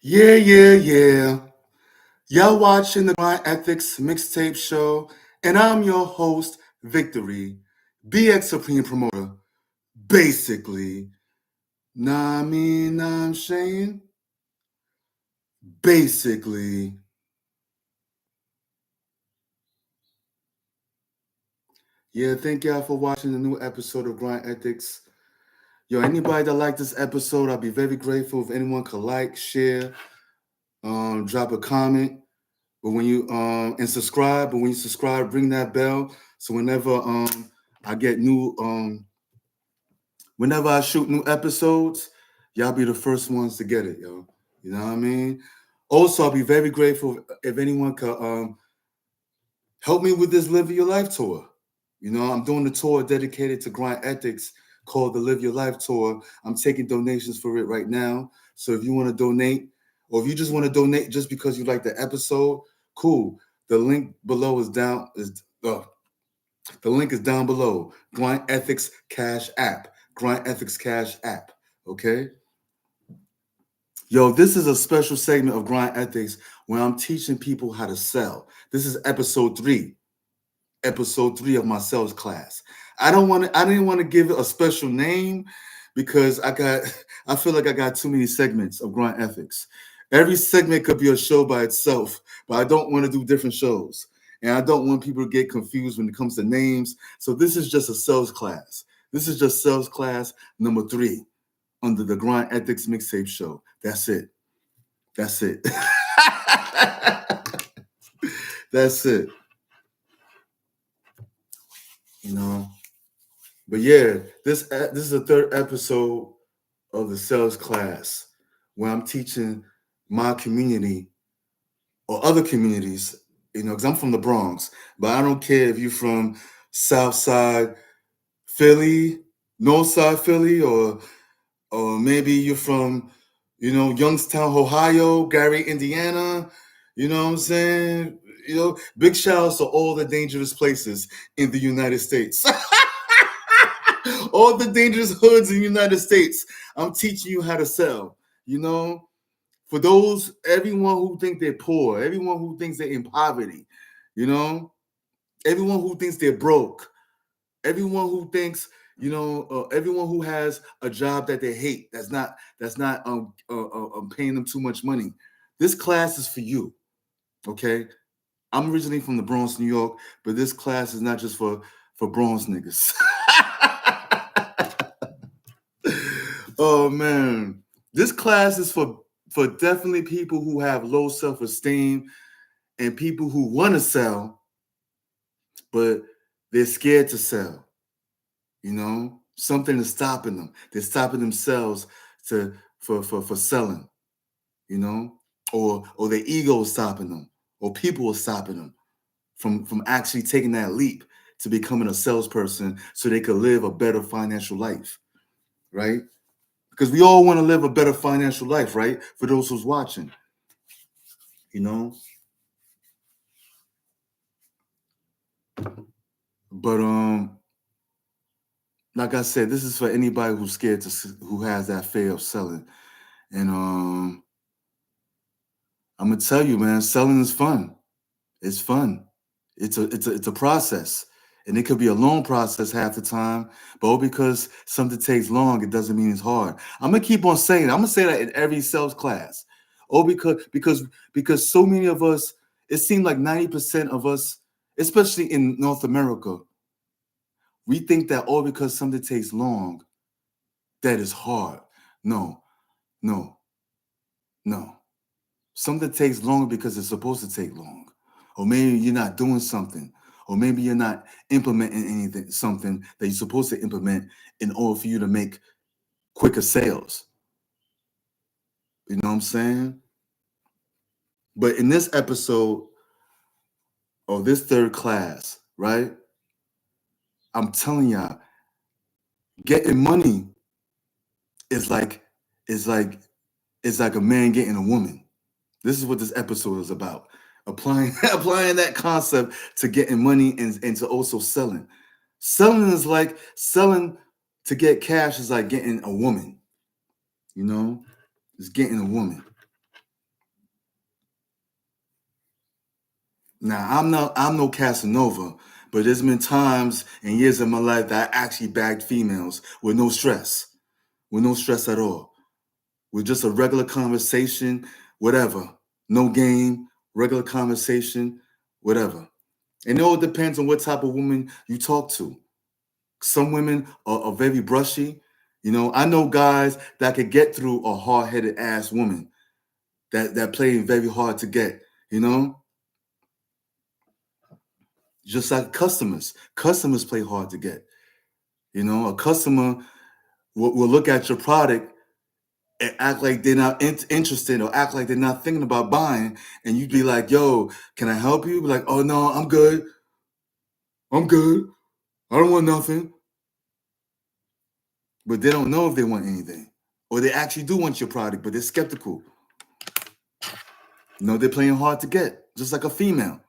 Yeah. Y'all watching the My Ethics mixtape show, and I'm your host, Viktory BX Supreme Promoter. Basically, nah, me, nah, I'm saying. Basically, yeah. Thank y'all for watching the new episode of Grind Ethics. Yo, anybody that like this episode, I'll be very grateful if anyone could like, share, drop a comment. But when you and subscribe, but when you subscribe, ring that bell so whenever I get new whenever I shoot new episodes, y'all be the first ones to get it, yo. You know what I mean? Also, I'll be very grateful if anyone could help me with this Live Your Life tour. You know, I'm doing a tour dedicated to grind ethics called the Live Your Life Tour. I'm taking donations for it right now. So if you want to donate, or if you just want to donate just because you like the episode, cool. The link below is down. The link is down below. Grind Ethics Cash App. Grind Ethics Cash App. Okay. Yo, this is a special segment of Grind Ethics where I'm teaching people how to sell. This is episode 3 of my sales class. I didn't want to give it a special name because I feel like I got too many segments of Grind Ethics. Every segment could be a show by itself, but I don't want to do different shows. And I don't want people to get confused when it comes to names. So this is just a sales class. This is just sales class number 3 under the Grind Ethics Mixtape Show. That's it. That's it. That's it. You know. But yeah, this is the 3rd episode of the sales class where I'm teaching my community or other communities, you know, because I'm from the Bronx, but I don't care if you're from South Side Philly, North Side Philly, or maybe you're from, you know, Youngstown, Ohio, Gary, Indiana. You know what I'm saying? You know, big shout outs to all the dangerous places in the United States. All the dangerous hoods in the United States. I'm teaching you how to sell. You know, for those, everyone who think they're poor, everyone who thinks they're in poverty, you know, everyone who thinks they're broke, everyone who thinks, you know, everyone who has a job that they hate, that's not paying them too much money. This class is for you. Okay, I'm originally from the Bronx, New York, but this class is not just for Bronx niggas. Oh man, this class is for definitely people who have low self-esteem and people who want to sell, but they're scared to sell. You know, something is stopping them. They're stopping themselves for selling. You know, or their ego is stopping them, or people are stopping them from actually taking that leap to becoming a salesperson so they could live a better financial life, right? Because we all want to live a better financial life, right? For those who's watching, you know. But like I said, this is for anybody who's scared who has that fear of selling. And I'm gonna tell you, man, selling is fun. It's fun. It's a process. And it could be a long process half the time, but all because something takes long, it doesn't mean it's hard. I'm gonna keep on saying it. I'm gonna say that in every sales class. Oh, because so many of us, it seemed like 90% of us, especially in North America, we think that all because something takes long, that is hard. No, no, no. Something takes long because it's supposed to take long. Or maybe you're not doing something. Or maybe you're not implementing something that you're supposed to implement in order for you to make quicker sales. You know what I'm saying? But in this episode of this 3rd class, right? I'm telling y'all, getting money is like is like a man getting a woman. This is what this episode is about. Applying that concept to getting money and to also selling. Selling to get cash is like getting a woman. You know, it's getting a woman. Now, I'm no Casanova, but there's been times and years in my life that I actually bagged females with no stress at all, with just a regular conversation, whatever, no game, regular conversation, whatever. And it all depends on what type of woman you talk to. Some women are very brushy. I know guys that could get through a hard-headed ass woman that play very hard to get, just like customers. Customers play hard to get. A customer will look at your product and act like they're not interested or act like they're not thinking about buying. And you'd be like, yo, can I help you? Be like, oh, no, I'm good. I'm good. I don't want nothing. But they don't know if they want anything. Or they actually do want your product, but they're skeptical. They're playing hard to get, just like a female.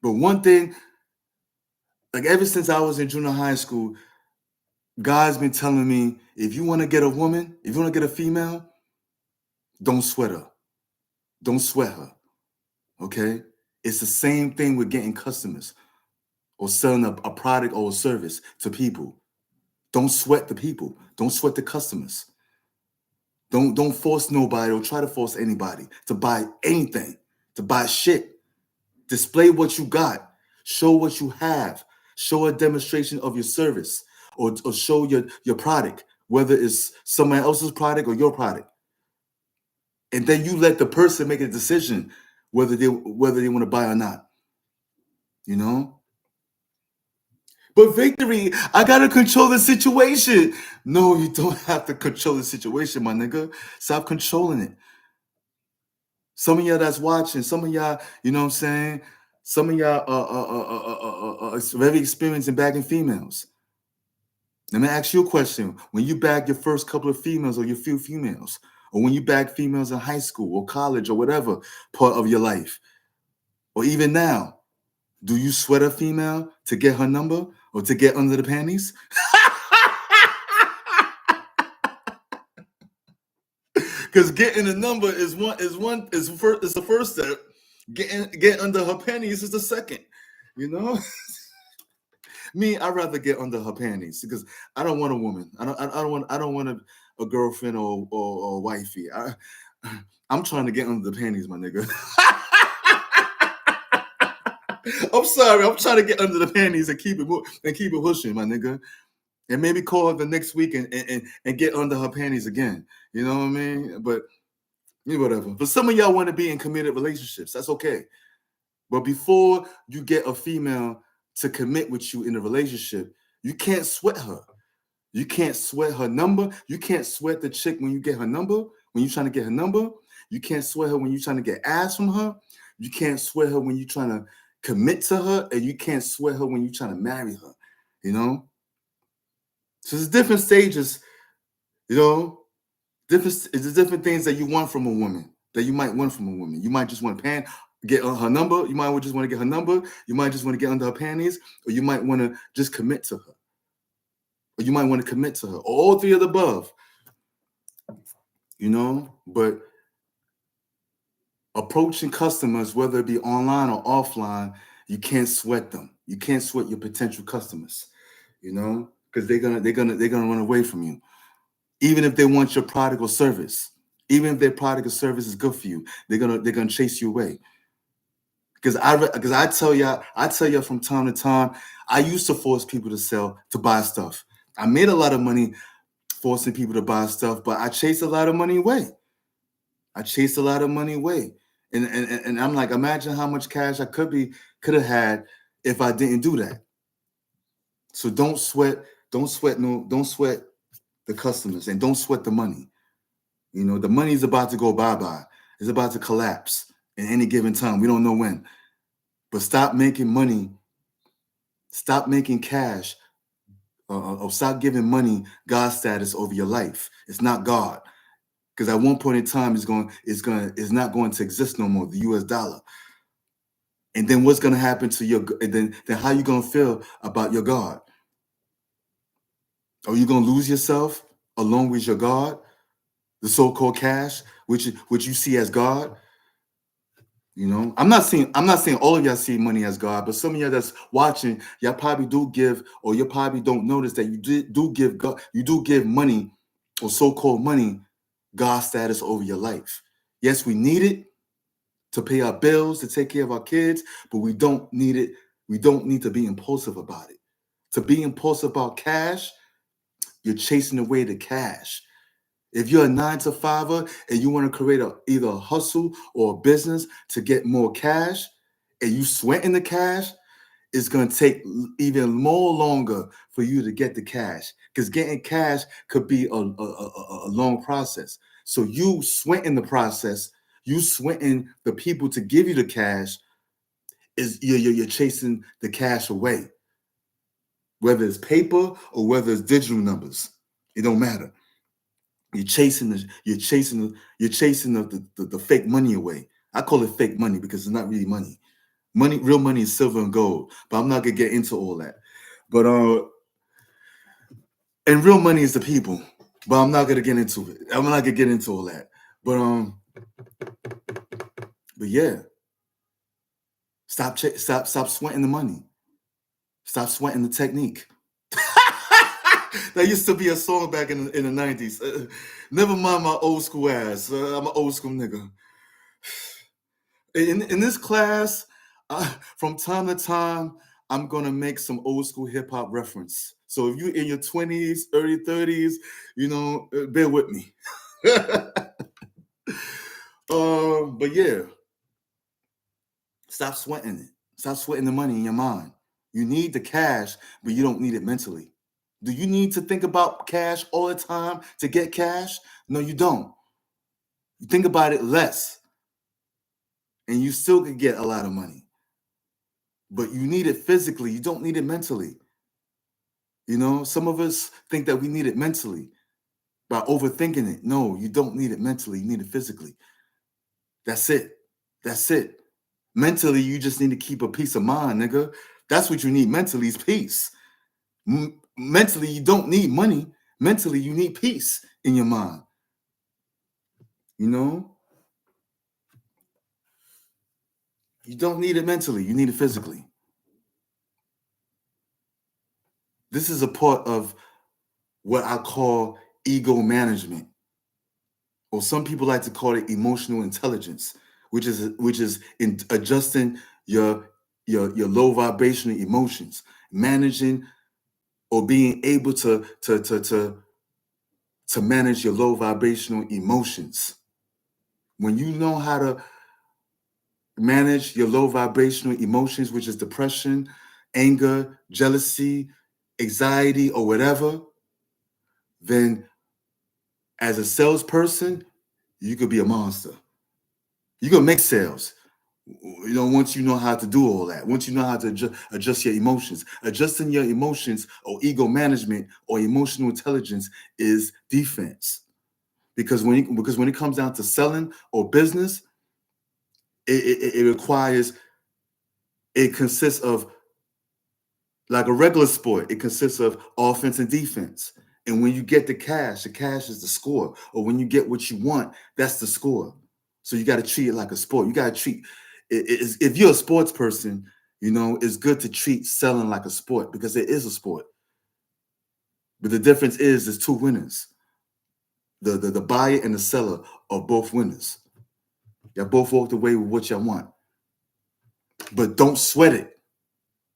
But one thing, like ever since I was in junior high school, guys been telling me, if you want to get a woman, if you want to get a female, don't sweat her. Don't sweat her. Okay? It's the same thing with getting customers or selling a product or a service to people. Don't sweat the people. Don't sweat the customers. Don't force nobody or try to force anybody to buy anything, to buy shit. Display what you got. Show what you have. Show a demonstration of your service or show your product, whether it's somebody else's product or your product. And then you let the person make a decision whether they want to buy or not. But Victory, I gotta control the situation. No, you don't have to control the situation, my nigga. Stop controlling it. Some of y'all that's watching, some of y'all, you know what I'm saying? Some of y'all are very experienced in bagging females. Let me ask you a question. When you bag your first couple of females or your few females, or when you bag females in high school or college or whatever part of your life, or even now, do you sweat a female to get her number or to get under the panties? Because getting the number is the first step. Get under her panties is the second. Me, I'd rather get under her panties because I don't want a woman. I don't want a girlfriend or wifey. I'm trying to get under the panties, my nigga. I'm sorry. I'm trying to get under the panties and keep it pushing, my nigga. And maybe call her the next week and get under her panties again. You know what I mean? But whatever. But some of y'all want to be in committed relationships. That's okay. But before you get a female to commit with you in a relationship, you can't sweat her. You can't sweat her number. You can't sweat the chick when you get her number, when you're trying to get her number. You can't sweat her when you're trying to get ass from her. You can't sweat her when you're trying to commit to her. And you can't sweat her when you're trying to marry her. So there's different stages, there's different things that you want from a woman, that you might want from a woman. You might just want to get her number. You might just want to get her number. You might just want to get under her panties, or you might want to just commit to her. Or you might want to commit to her. All three of the above. But approaching customers, whether it be online or offline, you can't sweat them. You can't sweat your potential customers, because they're gonna run away from you. Even if they want your product or service, even if their product or service is good for you, they're gonna chase you away. Because I tell y'all from time to time, I used to force people to buy stuff. I made a lot of money forcing people to buy stuff, but I chased a lot of money away. And I'm like, imagine how much cash I could have had if I didn't do that. So don't sweat the customers, and don't sweat the money. The money is about to go bye-bye. It's about to collapse at any given time. We don't know when. But stop making money. Stop making cash. Or stop giving money God status over your life. It's not God. Because at one point in time, it's not going to exist no more, the US dollar. And then what's going to happen to then how you going to feel about your God? Are you going to lose yourself along with your God? The so-called cash, which you see as God? You know, I'm not saying all of y'all see money as God, but some of y'all that's watching, y'all probably do give, or you probably don't notice that do give God, you do give money or so-called money, God status over your life. Yes, we need it to pay our bills, to take care of our kids, but we don't need it. We don't need to be impulsive about it. To be impulsive about cash, you're chasing away the cash. If you're a 9 to 5er and you want to create either a hustle or a business to get more cash, and you sweating the cash, it's going to take even more longer for you to get the cash, because getting cash could be a long process. So you sweating the process, you sweating the people to give you the cash, is you're chasing the cash away, whether it's paper or whether it's digital numbers. It don't matter. You're chasing the fake money away. I call it fake money because it's not really money. Real money is silver and gold. But I'm not gonna get into all that. But and real money is the people. But I'm not gonna get into it. I'm not gonna get into all that. But yeah, stop sweating the money. Stop sweating the technique. That used to be a song back in the 90s. Never mind my old school ass. I'm an old school nigga. In this class, from time to time, I'm gonna make some old school hip hop reference. So if you're in your 20s, early 30s, bear with me. But yeah, stop sweating it. Stop sweating the money in your mind. You need the cash, but you don't need it mentally. Do you need to think about cash all the time to get cash? No, you don't. You think about it less, and you still could get a lot of money. But you need it physically. You don't need it mentally. Some of us think that we need it mentally by overthinking it. No, you don't need it mentally. You need it physically. That's it. That's it. Mentally, you just need to keep a peace of mind, nigga. That's what you need mentally is peace. Mentally, you don't need money. Mentally, you need peace in your mind. You don't need it mentally. You need it physically. This is a part of what I call ego management, or some people like to call it emotional intelligence, which is in adjusting your low vibrational emotions, managing or being able to manage your low vibrational emotions. When you know how to manage your low vibrational emotions, which is depression, anger, jealousy, anxiety, or whatever, then as a salesperson, you could be a monster. You can make sales. Once you know how to do all that, once you know how to adjust your emotions. Adjusting your emotions or ego management or emotional intelligence is defense. Because when it comes down to selling or business, it consists of, like a regular sport, it consists of offense and defense. And when you get the cash is the score. Or when you get what you want, that's the score. So you got to treat it like a sport. You got to treat if you're a sports person, it's good to treat selling like a sport, because it is a sport. But the difference is there's two winners. The buyer and the seller are both winners. Y'all both walked away with what y'all want. But don't sweat it.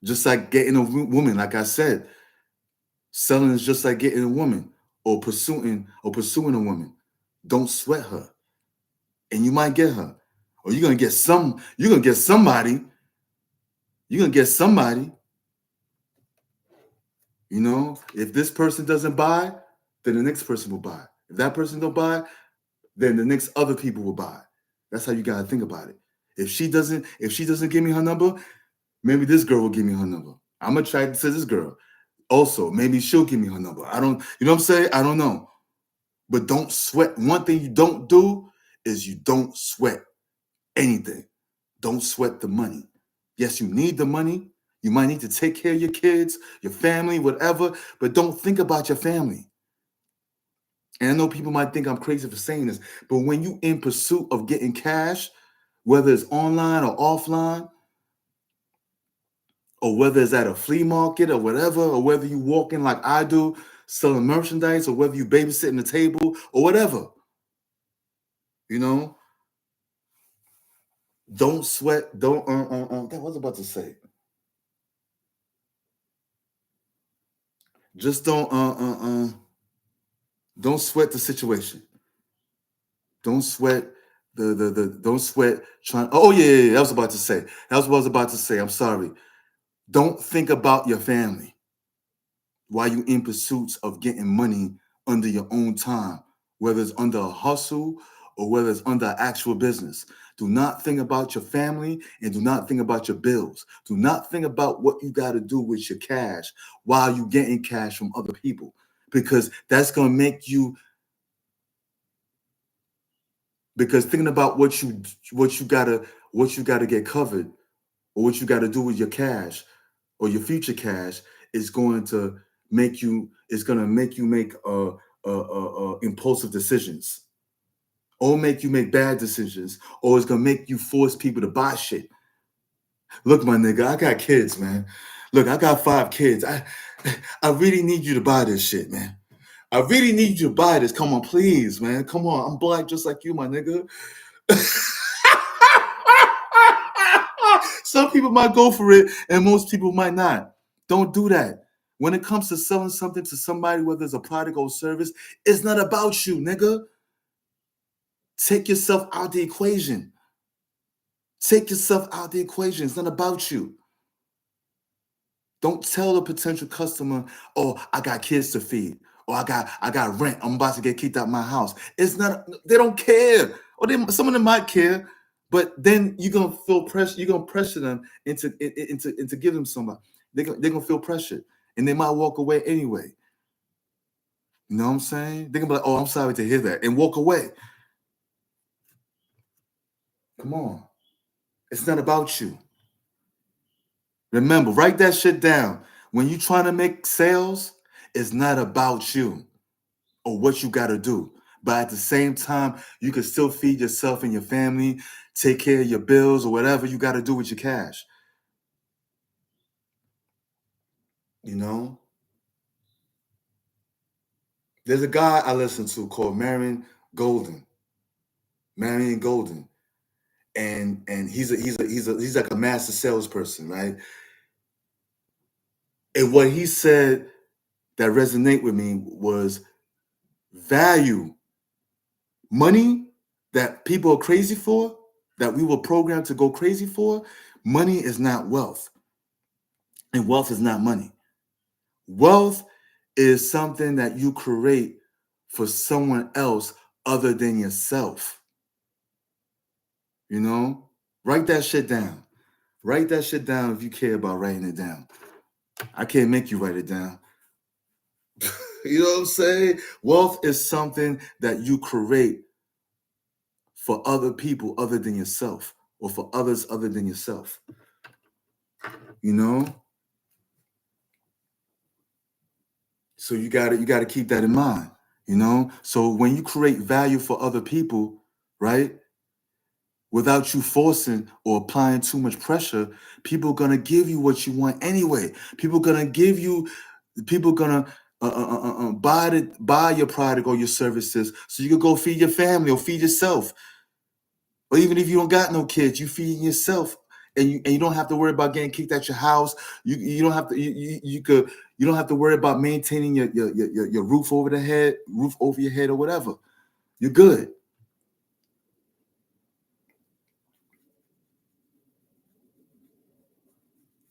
Just like getting a woman, like I said, selling is just like getting a woman or pursuing a woman. Don't sweat her. And you might get her. Or you're gonna get somebody. You're gonna get somebody. If this person doesn't buy, then the next person will buy. If that person don't buy, then the next other people will buy. That's how you gotta think about it. If she doesn't give me her number, maybe this girl will give me her number. I'm attracted to this girl. Also, maybe she'll give me her number. I don't, you know what I'm saying? I don't know. But don't sweat. One thing you don't do is you don't sweat anything. Don't sweat the money. Yes, you need the money. You might need to take care of your kids, your family, whatever, but don't think about your family. And I know people might think I'm crazy for saying this, but when you in pursuit of getting cash, whether it's online or offline, or whether it's at a flea market or whatever, or whether you walk in like I do selling merchandise, or whether you babysitting the table or whatever, you know, don't sweat. Don't, what was I about to say? Just don't sweat the situation. Don't sweat don't sweat trying. Oh yeah, that was about to say. That was what I was about to say. I'm sorry. Don't think about your family while you in pursuits of getting money under your own time, whether it's under a hustle or whether it's under actual business. Do not think about your family and do not think about your bills. Do not think about what you got to do with your cash while you getting cash from other people, because that's going to make you, because thinking about what you gotta get covered, or what you gotta do with your cash or your future cash, is going to make you make impulsive decisions, or make you make bad decisions, or it's gonna make you force people to buy shit. Look, my nigga, I got kids, man. Look, I got 5 kids. I really need you to buy this shit, man. I really need you to buy this. Come on, please, man. Come on. I'm black just like you, my nigga. Some people might go for it and most people might not. Don't do that. When it comes to selling something to somebody, whether it's a product or service, it's not about you, nigga. Take yourself out the equation. Take yourself out the equation. It's not about you. Don't tell the potential customer, "Oh, I got kids to feed," or "I got rent. I'm about to get kicked out my house." It's not. They don't care, or some of them might care, but then you're gonna feel pressure. You're gonna pressure them into give them somebody. They're gonna feel pressured, and they might walk away anyway. You know what I'm saying? They're gonna be like, "Oh, I'm sorry to hear that," and walk away. Come on, it's not about you. Remember, write that shit down. When you're trying to make sales, it's not about you or what you got to do. But at the same time, you can still feed yourself and your family, take care of your bills or whatever you got to do with your cash. You know, there's a guy I listen to called Golden, Marion Golden, and he's like a master salesperson, right? And what he said that resonate with me was value money that people are crazy for, that we were programmed to go crazy for. Money is not wealth, and wealth is not money. Wealth is something that you create for someone else other than yourself. You know, write that shit down. Write that shit down if you care about writing it down. I can't make you write it down. You know what I'm saying? Wealth is something that you create for other people other than yourself, or for others other than yourself. You know? So you gotta keep that in mind, you know? So when you create value for other people, right? Without you forcing or applying too much pressure, people are gonna give you what you want anyway. People gonna buy your product or your services so you can go feed your family or feed yourself. Or even if you don't got no kids, you feeding yourself, and you don't have to worry about getting kicked out your house. You don't have to you don't have to worry about maintaining your roof over your head or whatever. You're good.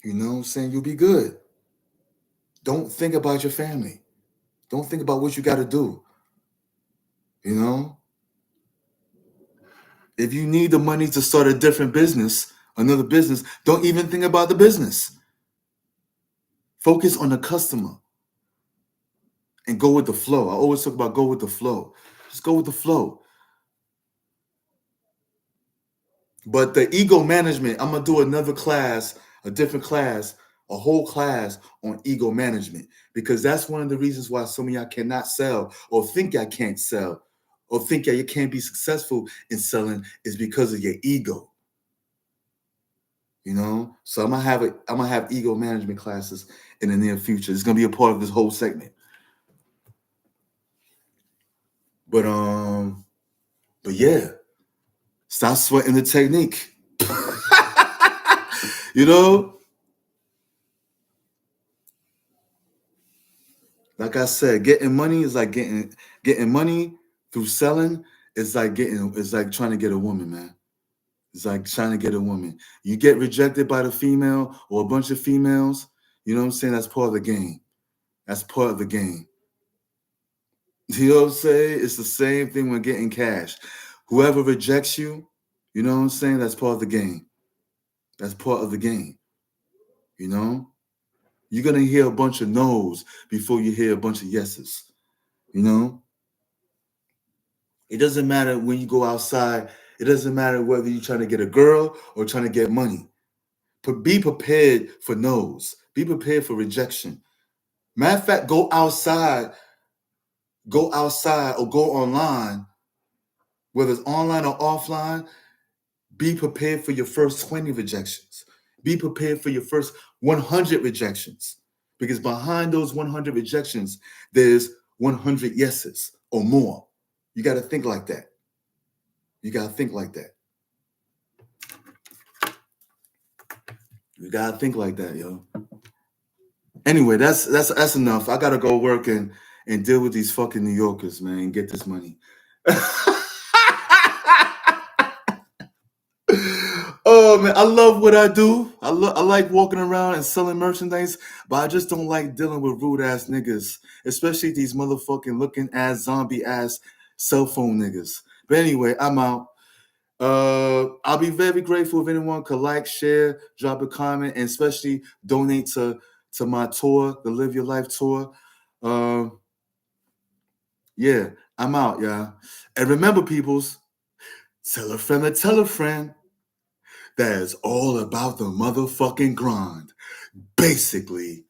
You know what I'm saying? You'll be good. Don't think about your family. Don't think about what you got to do. You know, if you need the money to start a different business, another business, don't even think about the business. Focus on the customer and go with the flow. I always talk about go with the flow. Just go with the flow. But the ego management, I'm gonna do another class, a different class, a whole class on ego management, because that's one of the reasons why some of y'all cannot sell, or think y'all can't sell, or think y'all you can't be successful in selling, is because of your ego. You know, so I'm gonna have ego management classes in the near future. It's gonna be a part of this whole segment. But yeah, stop sweating the technique. You know, like I said, getting money is like getting money through selling. It's like trying to get a woman, man. It's like trying to get a woman. You get rejected by the female or a bunch of females. You know what I'm saying? That's part of the game. That's part of the game. You know what I'm saying? It's the same thing when getting cash. Whoever rejects you, you know what I'm saying? That's part of the game. That's part of the game. You know? You're gonna hear a bunch of no's before you hear a bunch of yeses. You know? It doesn't matter when you go outside. It doesn't matter whether you're trying to get a girl or trying to get money. But be prepared for no's. Be prepared for rejection. Matter of fact, go outside or go online, whether it's online or offline. Be prepared for your first 20 rejections. Be prepared for your first 100 rejections. Because behind those 100 rejections, there's 100 yeses or more. You got to think like that. You got to think like that. You got to think like that, yo. Anyway, that's enough. I got to go work and deal with these fucking New Yorkers, man, and get this money. Oh man, I love what I do. I like walking around and selling merchandise, but I just don't like dealing with rude ass niggas, especially these motherfucking looking ass zombie ass cell phone niggas. But anyway, I'm out. I'll be very grateful if anyone could like, share, drop a comment, and especially donate to my tour, the Live Your Life tour. Yeah, I'm out, y'all. And remember, peoples, tell a friend to tell a friend. That is all about the motherfucking grind. Basically,